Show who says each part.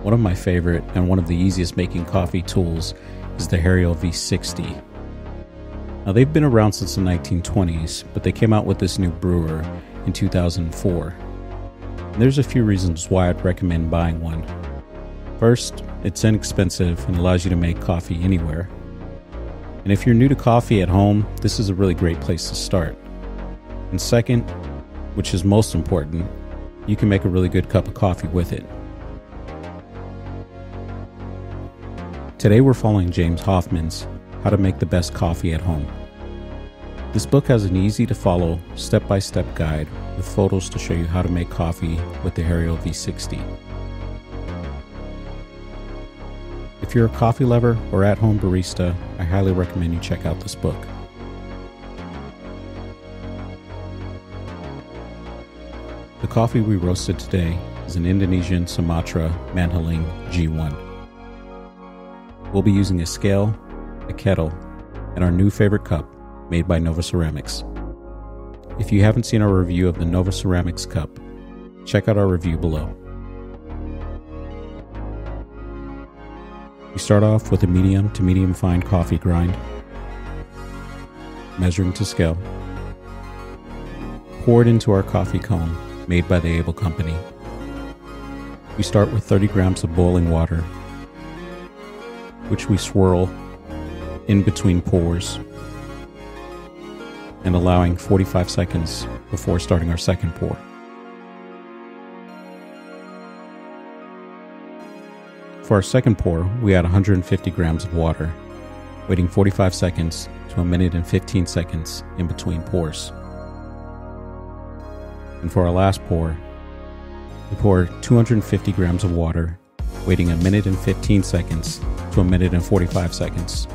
Speaker 1: One of my favorite and one of the easiest making coffee tools is the Hario V60. Now they've been around since the 1920s, but they came out with this new brewer in 2004. And there's a few reasons why I'd recommend buying one. First, it's inexpensive and allows you to make coffee anywhere. And if you're new to coffee at home, this is a really great place to start. And second, which is most important, you can make a really good cup of coffee with it. Today we're following James Hoffman's How to Make the Best Coffee at Home. This book has an easy to follow, step-by-step guide with photos to show you how to make coffee with the Hario V60. If you're a coffee lover or at-home barista, I highly recommend you check out this book. The coffee we roasted today is an Indonesian Sumatra Manheling G1. We'll be using a scale, a kettle, and our new favorite cup made by Nova Ceramics. If you haven't seen our review of the Nova Ceramics cup, check out our review below. We start off with a medium to medium fine coffee grind, measuring to scale. Pour it into our coffee cone made by the Able Company. We start with 30 grams of boiling water, which we swirl in between pours and allowing 45 seconds before starting our second pour. For our second pour, we add 150 grams of water, waiting 45 seconds to a minute and 15 seconds in between pours. And for our last pour, we pour 250 grams of water, waiting a minute and 15 seconds to a minute and 45 seconds.